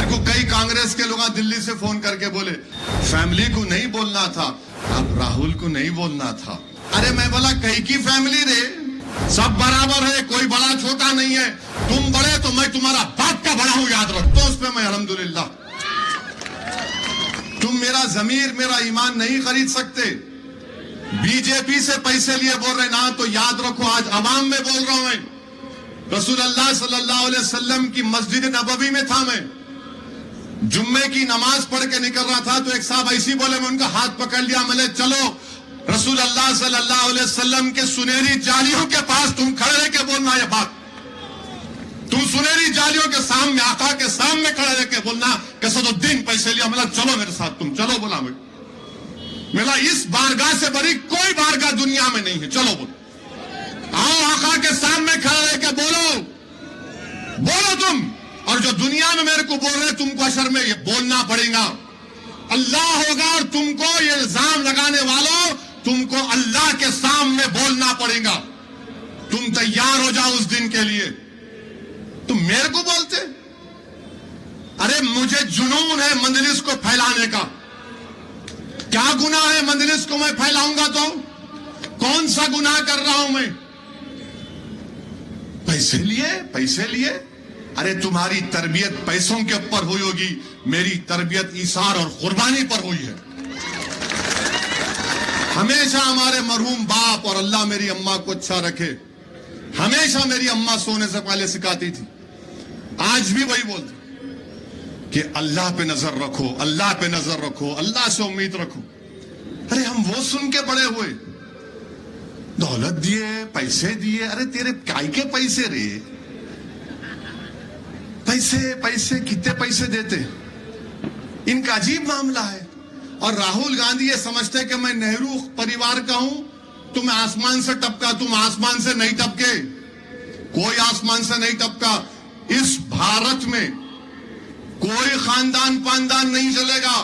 को कई कांग्रेस के लोग दिल्ली से फोन करके बोले फैमिली को नहीं बोलना था, अब राहुल को नहीं बोलना था। अरे मैं बोला कई की फैमिली रे, सब बराबर है, कोई बड़ा छोटा नहीं है। तुम बड़े तो मैं तुम्हारा बाप का बड़ा हूं, याद रख। तो उस पर मैं अल्हम्दुलिल्लाह। तुम मेरा जमीर, मेरा ईमान नहीं खरीद सकते। बीजेपी से पैसे लिए बोल रहे ना, तो याद रखो आज अवाम में बोल रहा हूं मैं। रसूलुल्लाह सल्लल्लाहु अलैहि वसल्लम की मस्जिद नबवी में था, मैं जुम्मे की नमाज पढ़ के निकल रहा था, तो एक साहब ऐसी बोले, मैं उनका हाथ पकड़ लिया, मैंने चलो रसूलुल्लाह सल्लल्लाहु अलैहि वसल्लम के सुनहरी जालियों के पास तुम खड़े रह के बोलना ये बात। तुम सुनहरी जालियों के सामने, आका के सामने खड़े रह के बोलना कसदुद्दीन पैसे लिया। मैंने चलो मेरे साथ, तुम चलो। बोला मेरा इस बारगाह से बड़ी कोई बारगाह दुनिया में नहीं है, चलो बोलो। आओ आका के सामने खड़े रह के बोलो तुम। और जो दुनिया में मेरे को बोल रहे, तुमको अशर में ये बोलना पड़ेगा। अल्लाह होगा और तुमको ये इल्जाम लगाने वालों, तुमको अल्लाह के सामने बोलना पड़ेगा। तुम तैयार हो जाओ उस दिन के लिए। तुम मेरे को बोलते, अरे मुझे जुनून है मजलिस को फैलाने का। क्या गुनाह है मजलिस को मैं फैलाऊंगा तो? कौन सा गुनाह कर रहा हूं मैं? पैसे लिए। अरे तुम्हारी तरबियत पैसों के ऊपर हुई होगी, मेरी तरबियत ईसार और कुर्बानी पर हुई है। हमेशा हमारे मरहूम बाप, और अल्लाह मेरी अम्मा को अच्छा रखे, हमेशा मेरी अम्मा सोने से पहले सिखाती थी, आज भी वही बोलती कि अल्लाह पे नजर रखो, अल्लाह पे नजर रखो, अल्लाह से उम्मीद रखो। अरे हम वो सुन के बड़े हुए, दौलत दिए, पैसे दिए। अरे तेरे काय के पैसे रे? पैसे कितने पैसे देते? इनका अजीब मामला है। और राहुल गांधी ये समझते कि मैं नेहरू परिवार का हूं, तो मैं आसमान से टपका, तुम आसमान से नहीं टपके। कोई आसमान से नहीं टपका। इस भारत में कोई खानदान पानदान नहीं चलेगा।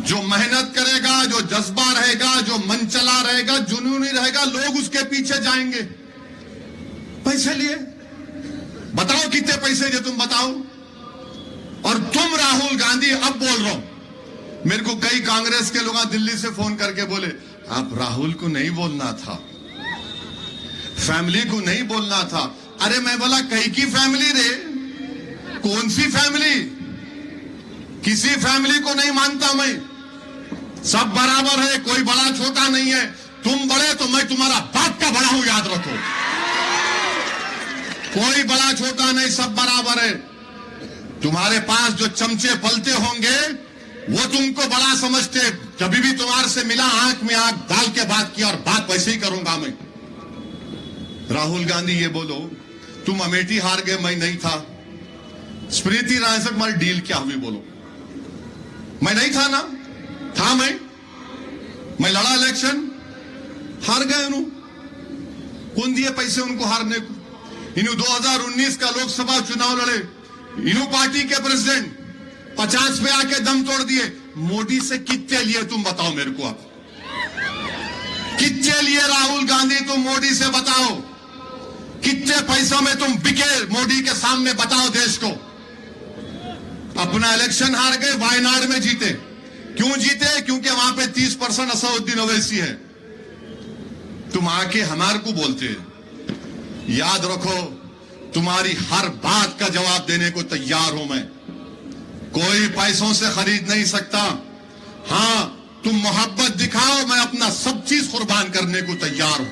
जो मेहनत करेगा, जो जज्बा रहेगा, जो मन चला रहेगा, जुनूनी रहेगा, लोग उसके पीछे जाएंगे। पैसे लिए, बताओ कितने पैसे दिए, तुम बताओ। और तुम राहुल गांधी, अब बोल रहा हूं, मेरे को कई कांग्रेस के लोग दिल्ली से फोन करके बोले आप राहुल को नहीं बोलना था, फैमिली को नहीं बोलना था। अरे मैं बोला कई की फैमिली रे, कौन सी फैमिली? किसी फैमिली को नहीं मानता मैं। सब बराबर है, कोई बड़ा छोटा नहीं है। तुम बड़े तो मैं तुम्हारा बाप का बड़ा हूं, याद रखो। कोई बड़ा छोटा नहीं, सब बराबर है। तुम्हारे पास जो चमचे पलते होंगे वो तुमको बड़ा समझते। जब भी तुम्हारे से मिला, आंख में आंख डाल के बात किया, और बात वैसे ही करूंगा मैं। राहुल गांधी ये बोलो तुम अमेठी हार गए, मैं नहीं था। स्मृति ईरानी से तुम्हारी डील क्या हुई बोलो? मैं नहीं था ना, था मैं लड़ा इलेक्शन, हार गए। कौन दिए पैसे उनको हारने को? 2019 का लोकसभा चुनाव लड़े, इन्हों पार्टी के प्रेसिडेंट 50 पे आके दम तोड़ दिए। मोदी से कितने लिए तुम बताओ मेरे को? आप कितने लिए राहुल गांधी? तुम मोदी से बताओ कितने पैसों में तुम बिके मोदी के सामने, बताओ देश को। अपना इलेक्शन हार गए, वायनाड में जीते। क्यों जीते? क्योंकि वहां पे 30% असदुद्दीन ओवैसी है। तुम आके हमारे को बोलते, याद रखो तुम्हारी हर बात का जवाब देने को तैयार हूं मैं। कोई पैसों से खरीद नहीं सकता। हां, तुम मोहब्बत दिखाओ, मैं अपना सब चीज कुर्बान करने को तैयार हूं।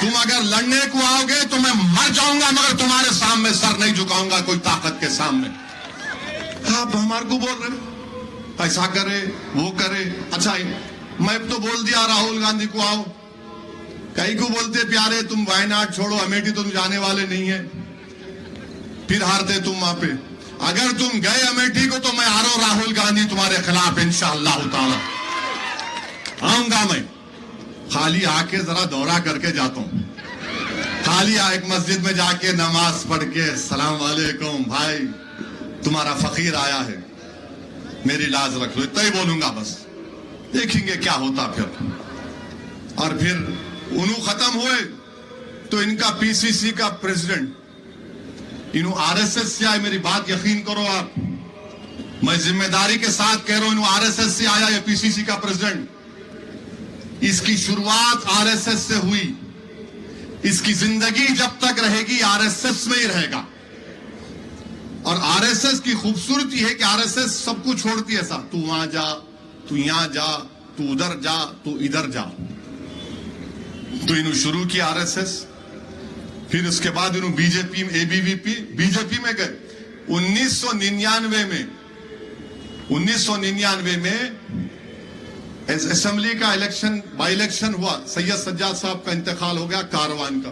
तुम अगर लड़ने को आओगे तो मैं मर जाऊंगा, मगर तुम्हारे सामने सर नहीं झुकाऊंगा कोई ताकत के सामने। आप हमारे को बोल रहे ऐसा करे वो करे। अच्छा, मैं तो बोल दिया राहुल गांधी को आओ। कई को बोलते प्यारे तुम वायनाड छोड़ो, अमेठी तुम जाने वाले नहीं है, फिर हारते तुम वहां पे। अगर तुम गए अमेठी को तो मैं आ रहा हूं राहुल गांधी तुम्हारे खिलाफ, इंशाअल्लाह ताला आऊंगा मैं। खाली आके जरा दौरा करके जाता हूं, खाली एक मस्जिद में जाके नमाज पढ़ के सलाम वालेकुम भाई तुम्हारा फकीर आया है, मेरी लाज रख लो, इतना ही बोलूंगा बस। देखेंगे क्या होता फिर। और फिर उन्होंने खत्म हुए तो इनका पीसीसी का प्रेसिडेंट, इन्हों आरएसएस से आए, मेरी बात यकीन करो आप, मैं जिम्मेदारी के साथ कह रहा हूं, आरएसएस से आया, ये पीसीसी का प्रेसिडेंट, इसकी शुरुआत आरएसएस से हुई, इसकी जिंदगी जब तक रहेगी आरएसएस में ही रहेगा। और आरएसएस की खूबसूरती है कि आरएसएस सब कुछ छोड़ती है, ऐसा तू वहां जा, तू यहां जा, तू उधर जा, तू इधर जा। तो इन्होंने शुरू किया आरएसएस, फिर उसके बाद इन्होंने बीजेपी में, बीजेपी में गए। 1999 में असेंबली का इलेक्शन, बाई इलेक्शन हुआ, सैयद सज्जाद साहब का इंतकाल हो गया, कारवान का।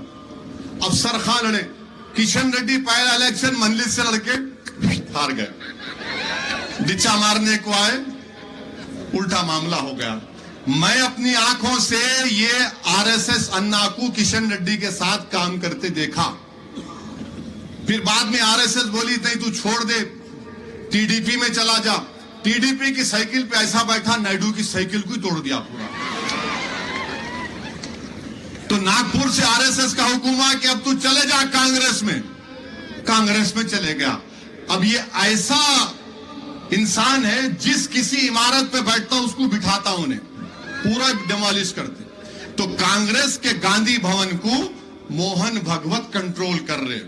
अफसर खान लड़े, किशन रेड्डी पहला इलेक्शन मंडली से लड़के हार गए, डिच्चा मारने को आए, उल्टा मामला हो गया। मैं अपनी आंखों से ये आरएसएस अन्ना को किशन रेड्डी के साथ काम करते देखा। फिर बाद में आरएसएस बोली नहीं तू छोड़ दे, टीडीपी में चला जा। टीडीपी की साइकिल पे ऐसा बैठा, नायडू की साइकिल को ही तोड़ दिया पूरा। तो नागपुर से आरएसएस का हुक्म हुआ कि अब तू चले जा कांग्रेस में चले गया। अब ये ऐसा इंसान है जिस किसी इमारत पे बैठता उसको बिठाता उन्हें, पूरा डिमोलिश करते। तो कांग्रेस के गांधी भवन को मोहन भगवत कंट्रोल कर रहे।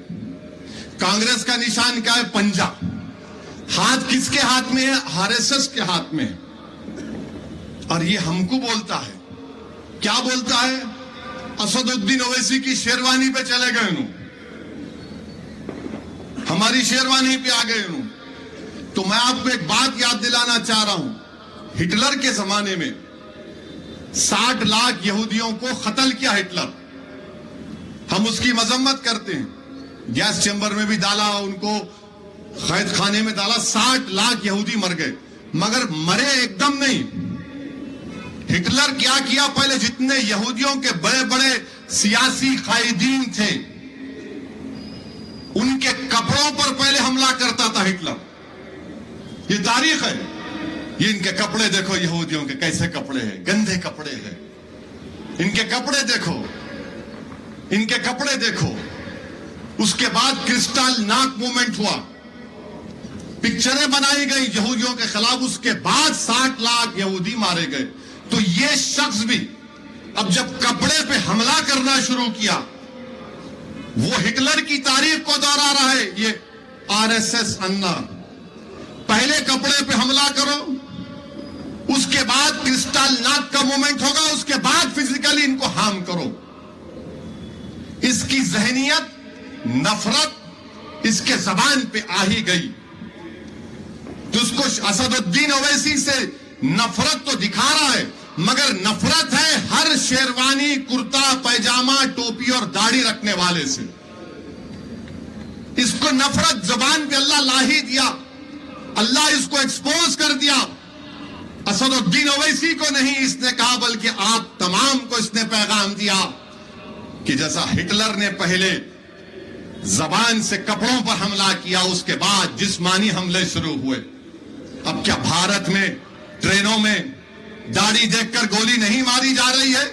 कांग्रेस का निशान क्या है? पंजा। हाथ किसके हाथ में है? आरएसएस के हाथ में है। और ये हमको बोलता है, क्या बोलता है? असदुद्दीन ओवैसी की शेरवानी पे चले गए नु, हमारी शेरवानी पे आ गए नु। तो मैं आपको एक बात याद दिलाना चाह रहा हूं, हिटलर के जमाने में 60 लाख यहूदियों को कत्ल किया हिटलर। हम उसकी मजम्मत करते हैं, गैस चैम्बर में भी डाला, उनको कैद खाने में डाला, 60 लाख यहूदी मर गए। मगर मरे एकदम नहीं। हिटलर क्या किया? पहले जितने यहूदियों के बड़े बड़े सियासी कायदीन थे उनके कपड़ों पर पहले हमला करता था हिटलर। ये तारीख है। ये इनके कपड़े देखो, यहूदियों के कैसे कपड़े हैं, गंदे कपड़े हैं। इनके कपड़े देखो, इनके कपड़े देखो। उसके बाद क्रिस्टल नाक मूवमेंट हुआ, पिक्चरें बनाई गई यहूदियों के खिलाफ। उसके बाद 60 लाख यहूदी मारे गए। तो ये शख्स भी अब जब कपड़े पे हमला करना शुरू किया, वो हिटलर की तारीख को दोहरा रहा है। ये आरएसएस अन्ना, पहले कपड़े पे हमला करो, उसके बाद क्रिस्टल नाक का मूवमेंट होगा, उसके बाद फिजिकली इनको हार्म करो। इसकी जहनियत, नफरत इसके जबान पे आ ही गई। तो उसको असदुद्दीन ओवैसी से नफरत तो दिखा रहा है, मगर नफरत है हर शेरवानी, कुर्ता पैजामा, टोपी और दाढ़ी रखने वाले से। इसको नफरत जबान पे अल्लाह ला ही दिया, अल्लाह इसको एक्सपोज कर दिया। असदुद्दीन ओवैसी को नहीं इसने कहा, बल्कि आप तमाम को इसने पैगाम दिया कि जैसा हिटलर ने पहले जबान से कपड़ों पर हमला किया, उसके बाद जिस्मानी हमले शुरू हुए। अब क्या भारत में ट्रेनों में दाढ़ी देखकर गोली नहीं मारी जा रही है?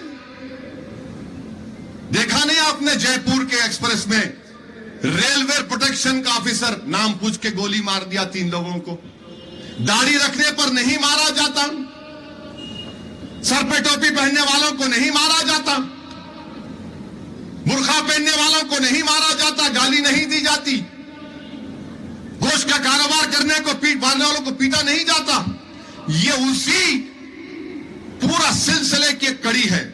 देखा नहीं आपने जयपुर के एक्सप्रेस में रेलवे प्रोटेक्शन का ऑफिसर नाम पूछ के गोली मार दिया 3 लोगों को। दाढ़ी रखने पर नहीं मारा जाता, सर पे टोपी पहनने वालों को नहीं मारा जाता, बुर्खा पहनने वालों को नहीं मारा जाता, गाली नहीं दी जाती, गोश्त का कारोबार करने को पीट मारने वालों को पीटा नहीं जाता। ये उसी पूरा सिलसिले की एक कड़ी है।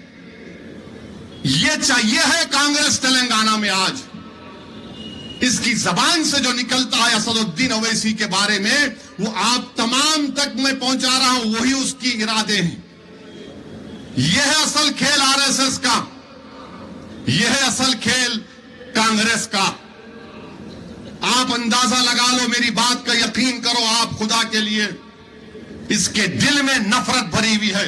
ये चाहिए है कांग्रेस तेलंगाना में आज। इसकी जबान से जो निकलता है असदुद्दीन ओवैसी के बारे में, वो आप तमाम तक मैं पहुंचा रहा हूं, वही उसकी इरादे हैं। यह है असल खेल आरएसएस का, यह है असल खेल कांग्रेस का। आप अंदाजा लगा लो, मेरी बात का यकीन करो आप खुदा के लिए, इसके दिल में नफरत भरी हुई है।